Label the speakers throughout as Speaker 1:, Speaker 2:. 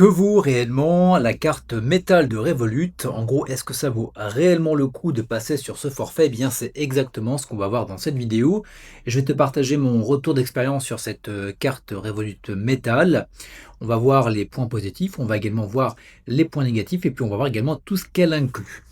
Speaker 1: Que vaut réellement la carte métal de Revolut? En gros, est-ce que ça vaut réellement le coup de passer sur ce forfait? Eh bien, c'est exactement ce qu'on va voir dans cette vidéo. Je vais te partager mon retour d'expérience sur cette carte Revolut métal. On va voir les points positifs, on va également voir les points négatifs et puis on va voir également tout ce qu'elle inclut.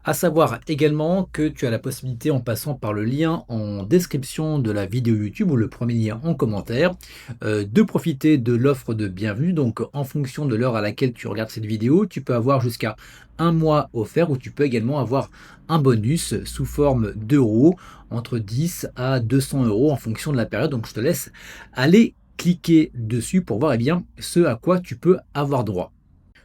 Speaker 1: À savoir également que tu as la possibilité, en passant par le lien en description de la vidéo YouTube ou le premier lien en commentaire, de profiter de l'offre de bienvenue. Donc en fonction de l'heure à laquelle tu regardes cette vidéo, tu peux avoir jusqu'à un mois offert, ou tu peux également avoir un bonus sous forme d'euros, entre 10 à 200 euros en fonction de la période. Donc je te laisse aller cliquer dessus pour voir ce à quoi tu peux avoir droit.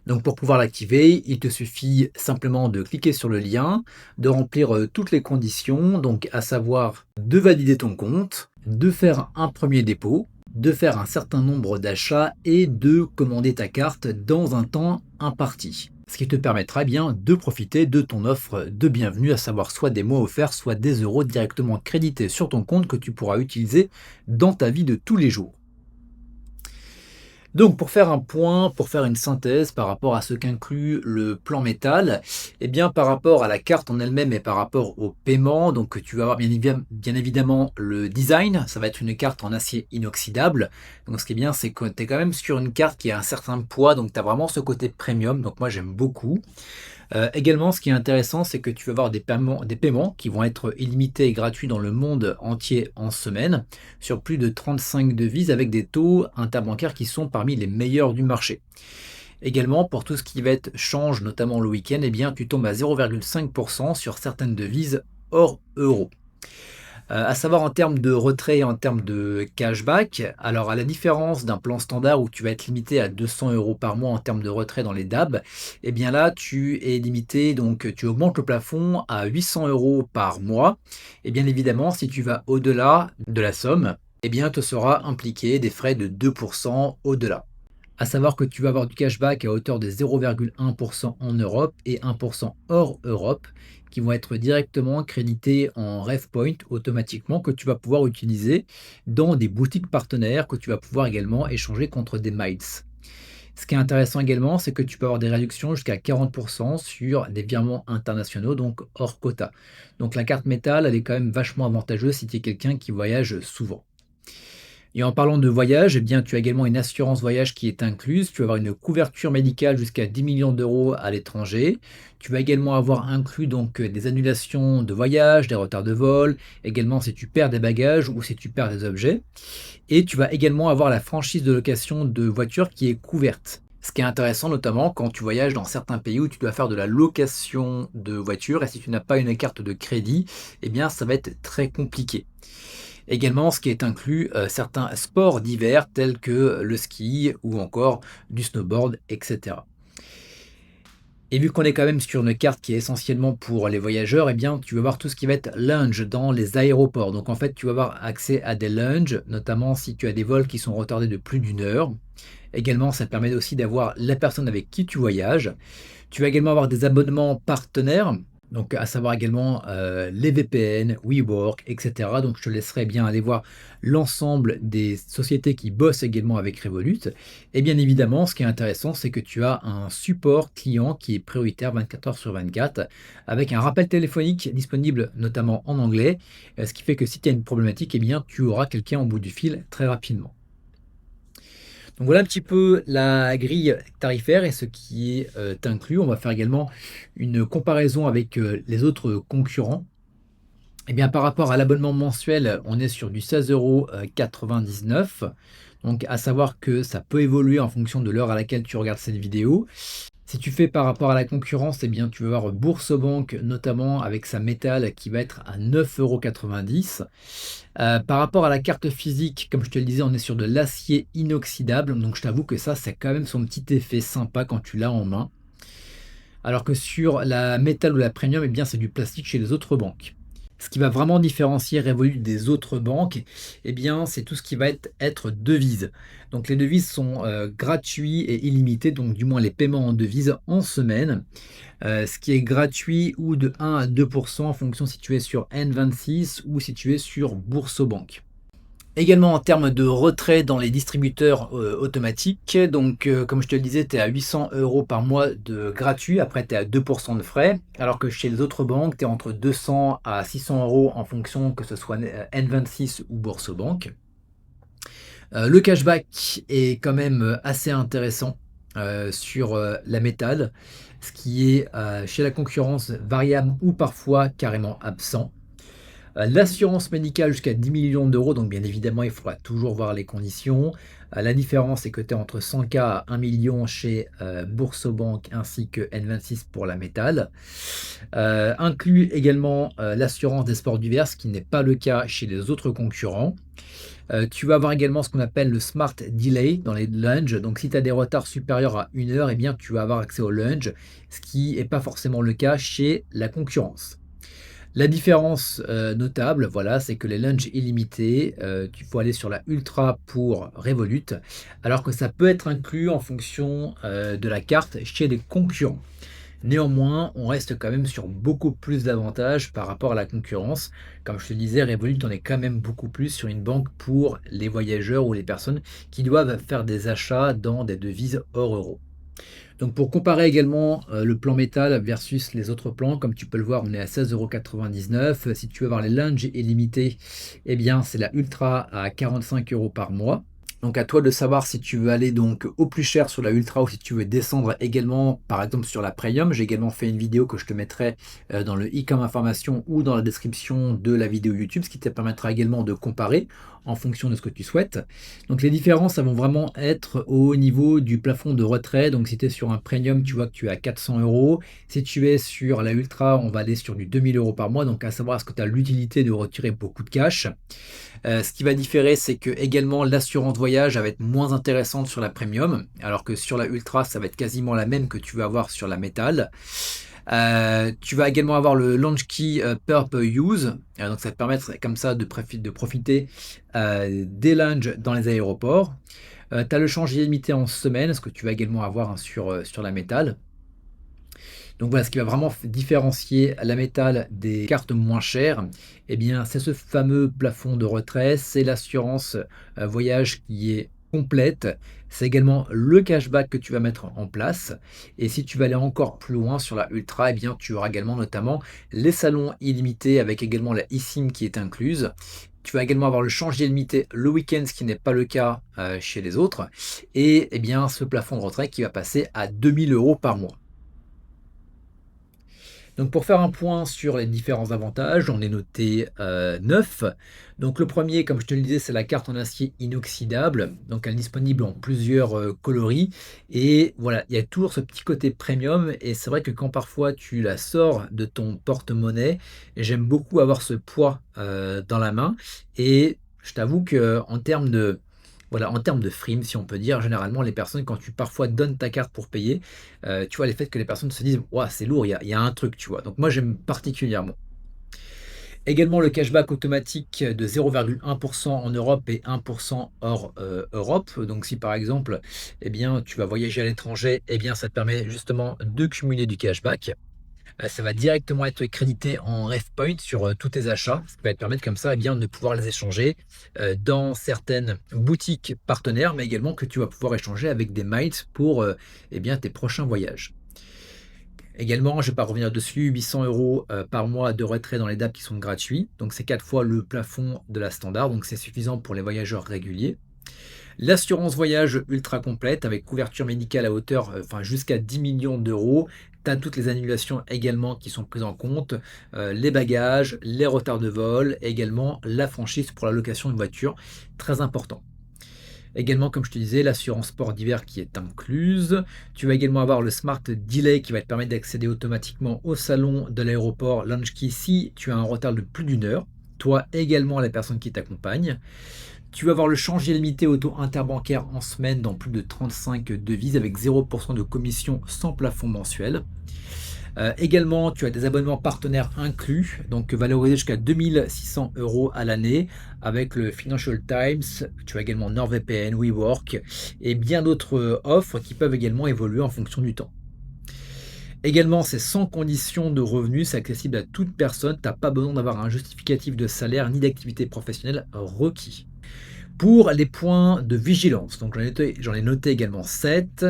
Speaker 1: Donc pour pouvoir l'activer, il te suffit simplement de cliquer sur le lien, de remplir toutes les conditions, donc à savoir de valider ton compte, de faire un premier dépôt, de faire un certain nombre d'achats et de commander ta carte dans un temps imparti. Ce qui te permettra bien de profiter de ton offre de bienvenue, à savoir soit des mois offerts, soit des euros directement crédités sur ton compte que tu pourras utiliser dans ta vie de tous les jours. Donc pour faire un point, pour faire une synthèse par rapport à ce qu'inclut le plan métal, eh bien par rapport à la carte en elle-même et par rapport au paiement, donc tu vas avoir bien évidemment le design, ça va être une carte en acier inoxydable. Donc ce qui est bien, c'est que tu es quand même sur une carte qui a un certain poids, donc tu as vraiment ce côté premium, donc moi j'aime beaucoup. Également, ce qui est intéressant, c'est que tu vas avoir des paiements qui vont être illimités et gratuits dans le monde entier en semaine, sur plus de 35 devises avec des taux interbancaires qui sont parmi les meilleurs du marché. Également, pour tout ce qui va être change, notamment le week-end, eh bien, tu tombes à 0,5% sur certaines devises hors euro. À savoir en termes de retrait et en termes de cashback, alors à la différence d'un plan standard où tu vas être limité à 200 euros par mois en termes de retrait dans les DAB, eh bien là tu es limité, donc tu augmentes le plafond à 800 euros par mois. Et bien évidemment, si tu vas au-delà de la somme, eh bien te sera impliqué des frais de 2% au-delà. À savoir que tu vas avoir du cashback à hauteur de 0,1% en Europe et 1% hors Europe, qui vont être directement crédités en RevPoint automatiquement, que tu vas pouvoir utiliser dans des boutiques partenaires, que tu vas pouvoir également échanger contre des miles. Ce qui est intéressant également, c'est que tu peux avoir des réductions jusqu'à 40% sur des virements internationaux, donc hors quota. Donc la carte métal, elle est quand même vachement avantageuse si tu es quelqu'un qui voyage souvent. Et en parlant de voyage, eh bien, tu as également une assurance voyage qui est incluse. Tu vas avoir une couverture médicale jusqu'à 10 millions d'euros à l'étranger. Tu vas également avoir inclus donc des annulations de voyage, des retards de vol, également si tu perds des bagages ou si tu perds des objets. Et tu vas également avoir la franchise de location de voiture qui est couverte. Ce qui est intéressant notamment quand tu voyages dans certains pays où tu dois faire de la location de voiture, et si tu n'as pas une carte de crédit, eh bien ça va être très compliqué. Également, ce qui est inclus, certains sports d'hiver tels que le ski ou encore du snowboard, etc. Et vu qu'on est quand même sur une carte qui est essentiellement pour les voyageurs, eh bien, tu vas voir tout ce qui va être lounge dans les aéroports. Donc en fait, tu vas avoir accès à des lounges, notamment si tu as des vols qui sont retardés de plus d'une heure. Également, ça permet aussi d'avoir la personne avec qui tu voyages. Tu vas également avoir des abonnements partenaires, donc à savoir également les VPN, WeWork, etc. Donc je te laisserai bien aller voir l'ensemble des sociétés qui bossent également avec Revolut. Et bien évidemment, ce qui est intéressant, c'est que tu as un support client qui est prioritaire 24 heures sur 24, avec un rappel téléphonique disponible notamment en anglais, ce qui fait que si tu as une problématique, eh bien tu auras quelqu'un au bout du fil très rapidement. Donc voilà un petit peu la grille tarifaire et ce qui est inclus. On va faire également une comparaison avec les autres concurrents. Eh bien, par rapport à l'abonnement mensuel, on est sur du 16,99 €. Donc, à savoir que ça peut évoluer en fonction de l'heure à laquelle tu regardes cette vidéo. Si tu fais par rapport à la concurrence, eh bien, tu vas voir Boursorama notamment avec sa métal qui va être à 9,90 €. Par rapport à la carte physique, comme je te le disais, on est sur de l'acier inoxydable, donc je t'avoue que ça, c'est quand même son petit effet sympa quand tu l'as en main. Alors que sur la métal ou la premium, eh bien, c'est du plastique chez les autres banques. Ce qui va vraiment différencier Revolut des autres banques, eh bien, c'est tout ce qui va être devises. Donc les devises sont gratuits et illimités, donc du moins les paiements en devises en semaine. Ce qui est gratuit ou de 1 à 2% en fonction si tu es sur N26 ou si tu es sur Boursobank. Également en termes de retrait dans les distributeurs, automatiques, donc comme je te le disais, tu es à 800 € par mois de gratuit, après tu es à 2 de frais, alors que chez les autres banques, tu es entre 200 à 600 € en fonction que ce soit N26 ou Boursorama. Le cashback est quand même, assez intéressant, sur, la méthode, ce qui est, chez la concurrence variable ou parfois carrément absent. L'assurance médicale jusqu'à 10 millions d'euros, donc bien évidemment, il faudra toujours voir les conditions. La différence, c'est que tu es entre 100 K à 1 million chez, Boursorama ainsi que N26 pour la métal. Inclut également, l'assurance des sports divers, ce qui n'est pas le cas chez les autres concurrents. Tu vas avoir également ce qu'on appelle le smart delay dans les lunges. Donc si tu as des retards supérieurs à 1 heure, eh bien tu vas avoir accès au lunge, ce qui est pas forcément le cas chez la concurrence. La différence, notable, voilà, c'est que les lunges illimités, il faut aller sur la Ultra pour Revolut, alors que ça peut être inclus en fonction, de la carte chez les concurrents. Néanmoins, on reste quand même sur beaucoup plus d'avantages par rapport à la concurrence. Comme je te disais, Revolut, on est quand même beaucoup plus sur une banque pour les voyageurs ou les personnes qui doivent faire des achats dans des devises hors euro. Donc pour comparer également, le plan métal versus les autres plans, comme tu peux le voir, on est à 16,99 €. Si tu veux avoir les lounges illimités, eh bien, c'est la Ultra à 45 € par mois. Donc à toi de savoir si tu veux aller donc au plus cher sur la Ultra ou si tu veux descendre également, par exemple sur la Premium. J'ai également fait une vidéo que je te mettrai, dans le i comme information ou dans la description de la vidéo YouTube, ce qui te permettra également de comparer en fonction de ce que tu souhaites. Donc les différences, elles vont vraiment être au niveau du plafond de retrait. Donc si tu es sur un Premium, tu vois que tu es à 400 €. Si tu es sur la Ultra, on va aller sur du 2 000 € par mois. Donc à savoir, est-ce que tu as l'utilité de retirer beaucoup de cash? Ce qui va différer, c'est que également l'assurance voyage, elle va être moins intéressante sur la premium, alors que sur la ultra, ça va être quasiment la même que tu vas avoir sur la métal. Tu vas également avoir le launch key, per use, donc ça va te permettre comme ça de profiter, des lounges dans les aéroports. Tu as le change illimité en semaine, ce que tu vas également avoir, hein, sur la métal. Donc voilà, ce qui va vraiment différencier la métal des cartes moins chères, eh bien, c'est ce fameux plafond de retrait, c'est l'assurance, voyage qui est complète. C'est également le cashback que tu vas mettre en place et si tu vas aller encore plus loin sur la Ultra, eh bien, tu auras également notamment les salons illimités avec également la eSIM qui est incluse. Tu vas également avoir le change illimité le week-end, ce qui n'est pas le cas, chez les autres et eh bien, ce plafond de retrait qui va passer à 2 000 € par mois. Donc pour faire un point sur les différents avantages, j'en ai noté 9. Donc le premier, comme je te le disais, c'est la carte en acier inoxydable. Donc elle est disponible en plusieurs coloris. Et voilà, il y a toujours ce petit côté premium. Et c'est vrai que quand parfois tu la sors de ton porte-monnaie, j'aime beaucoup avoir ce poids dans la main. Et je t'avoue que en termes de... Voilà, en termes de frime, si on peut dire, généralement, les personnes, quand tu parfois donnes ta carte pour payer, tu vois, les faits que les personnes se disent: «Ouah, c'est lourd, il y a un truc», tu vois? Donc moi, j'aime particulièrement. Également le cashback automatique de 0,1 en Europe et 1 hors, Europe. Donc si par exemple, eh bien, tu vas voyager à l'étranger, eh bien, ça te permet justement de cumuler du cashback. Ça va directement être crédité en RevPoint sur, tous tes achats, ce qui va te permettre comme ça, eh bien, de pouvoir les échanger, dans certaines boutiques partenaires, mais également que tu vas pouvoir échanger avec des miles pour, eh bien, tes prochains voyages. Également, je ne vais pas revenir dessus, 800 € par mois de retrait dans les DAP qui sont gratuits. Donc c'est 4 fois le plafond de la standard, donc c'est suffisant pour les voyageurs réguliers. L'assurance voyage ultra complète avec couverture médicale à hauteur, enfin jusqu'à 10 millions d'euros. Tu as toutes les annulations également qui sont prises en compte, les bagages, les retards de vol, et également la franchise pour la location de voiture, très important. Également, comme je te disais, l'assurance sport d'hiver qui est incluse. Tu vas également avoir le Smart Delay qui va te permettre d'accéder automatiquement au salon de l'aéroport Lounge Key si tu as un retard de plus d'une heure. Toi également la personne qui t'accompagne. Tu vas avoir le change illimité auto interbancaire en semaine dans plus de 35 devises avec 0% de commission sans plafond mensuel. Également, tu as des abonnements partenaires inclus, donc valorisés jusqu'à 2600 € à l'année, avec le Financial Times. Tu as également NordVPN, WeWork et bien d'autres offres qui peuvent également évoluer en fonction du temps. Également, c'est sans condition de revenus, c'est accessible à toute personne. Tu n'as pas besoin d'avoir un justificatif de salaire ni d'activité professionnelle requis. Pour les points de vigilance, donc j'en ai noté également 7.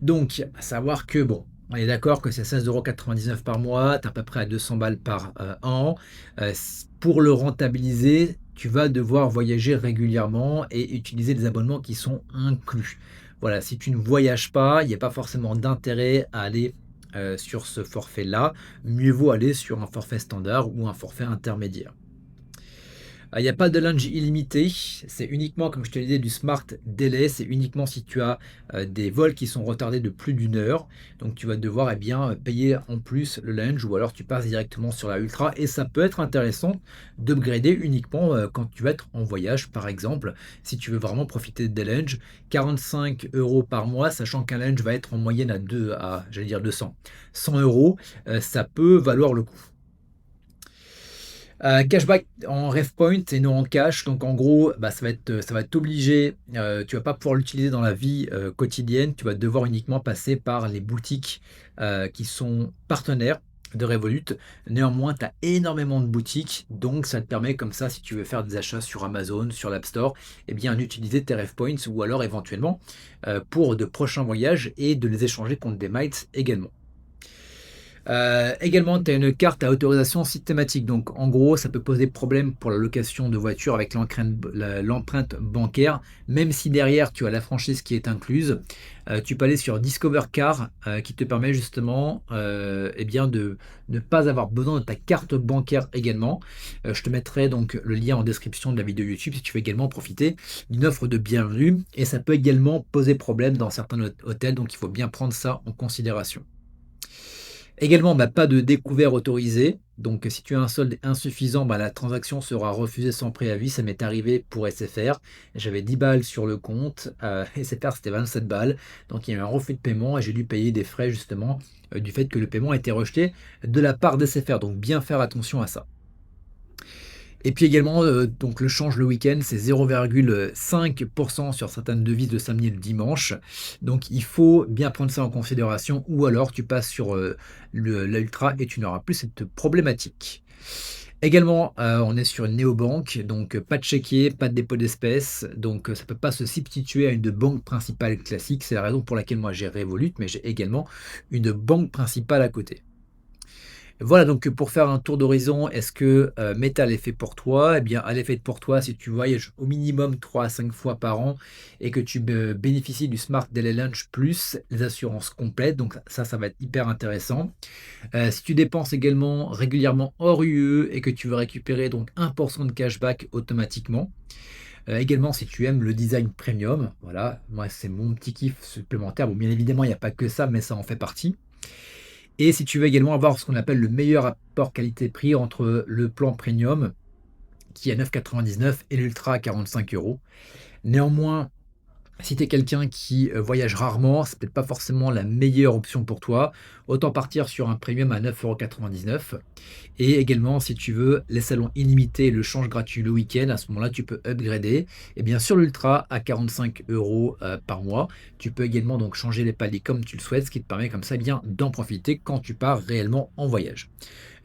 Speaker 1: Donc, à savoir que bon, on est d'accord que c'est 16,99 € par mois, tu es à peu près à 200 balles par an. Pour le rentabiliser, tu vas devoir voyager régulièrement et utiliser des abonnements qui sont inclus. Voilà, si tu ne voyages pas, il n'y a pas forcément d'intérêt à aller sur ce forfait-là. Mieux vaut aller sur un forfait standard ou un forfait intermédiaire. Il n'y a pas de lunch illimité, c'est uniquement, comme je te l'ai dit, du smart delay, c'est uniquement si tu as des vols qui sont retardés de plus d'une heure, donc tu vas devoir payer en plus le lunch ou alors tu passes directement sur la ultra et ça peut être intéressant d'upgrader uniquement quand tu vas être en voyage par exemple, si tu veux vraiment profiter des lunchs, 45 € par mois, sachant qu'un lunch va être en moyenne j'allais dire 200, 100 €, ça peut valoir le coup. Cashback en ref point et non en cash. Donc en gros, bah, ça va t'obliger, tu vas pas pouvoir l'utiliser dans la vie, quotidienne. Tu vas devoir uniquement passer par les boutiques, qui sont partenaires de Revolut. Néanmoins, tu as énormément de boutiques, donc ça te permet comme ça, si tu veux faire des achats sur Amazon, sur l'App Store, eh bien d'utiliser tes ref points ou alors éventuellement, pour de prochains voyages et de les échanger contre des miles également. Également, tu as une carte à autorisation systématique. Donc, en gros, ça peut poser problème pour la location de voiture avec l'empreinte bancaire, même si derrière tu as la franchise qui est incluse. Tu peux aller sur Discover Car, qui te permet justement de ne pas avoir besoin de ta carte bancaire également. Je te mettrai donc le lien en description de la vidéo YouTube si tu veux également profiter d'une offre de bienvenue. Et ça peut également poser problème dans certains hôtels, donc il faut bien prendre ça en considération. Également, bah, pas de découvert autorisé. Donc, si tu as un solde insuffisant, bah, la transaction sera refusée sans préavis. Ça m'est arrivé pour SFR. J'avais 10 balles sur le compte. SFR, c'était 27 balles. Donc, il y a eu un refus de paiement et j'ai dû payer des frais justement du fait que le paiement a été rejeté de la part d'SFR. Donc, bien faire attention à ça. Et puis également, donc le change le week-end, c'est 0,5% sur certaines devises de samedi et de dimanche. Donc il faut bien prendre ça en considération ou alors tu passes sur, l'ultra et tu n'auras plus cette problématique. Également, on est sur une néobanque, donc pas de chéquier, pas de dépôt d'espèces, donc ça ne peut pas se substituer à une banque principale classique. C'est la raison pour laquelle moi j'ai Revolut, mais j'ai également une banque principale à côté. Voilà, donc pour faire un tour d'horizon, est-ce que, Metal est fait pour toi? Eh bien, elle est faite pour toi si tu voyages au minimum 3 à 5 fois par an et que tu bénéficies du Smart Daily Lunch plus les assurances complètes, donc ça va être hyper intéressant. Si tu dépenses également régulièrement hors UE et que tu veux récupérer donc 1 de cashback automatiquement. Également si tu aimes le design premium, voilà, moi c'est mon petit kiff supplémentaire. Bon, bien évidemment, il n'y a pas que ça, mais ça en fait partie. Et si tu veux également avoir ce qu'on appelle le meilleur rapport qualité-prix entre le plan premium, qui est à 9,99 et l'ultra à 45 €. Néanmoins, si tu es quelqu'un qui voyage rarement, c'est peut-être pas forcément la meilleure option pour toi. Autant partir sur un premium à 9,99 € et également, si tu veux les salons illimités et le change gratuit le week-end, à ce moment-là, tu peux upgrader. Et bien sûr, l'ultra à 45 € par mois. Tu peux également donc changer les paliers comme tu le souhaites, ce qui te permet comme ça bien d'en profiter quand tu pars réellement en voyage.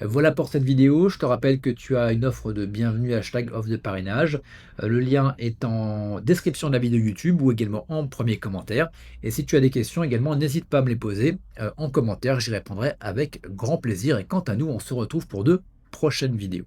Speaker 1: Voilà pour cette vidéo. Je te rappelle que tu as une offre de bienvenue hashtag offre de parrainage. Le lien est en description de la vidéo YouTube ou également en premier commentaire. Et si tu as des questions également, n'hésite pas à me les poser en commentaire. J'y répondrai avec grand plaisir. Et quant à nous, on se retrouve pour de prochaines vidéos.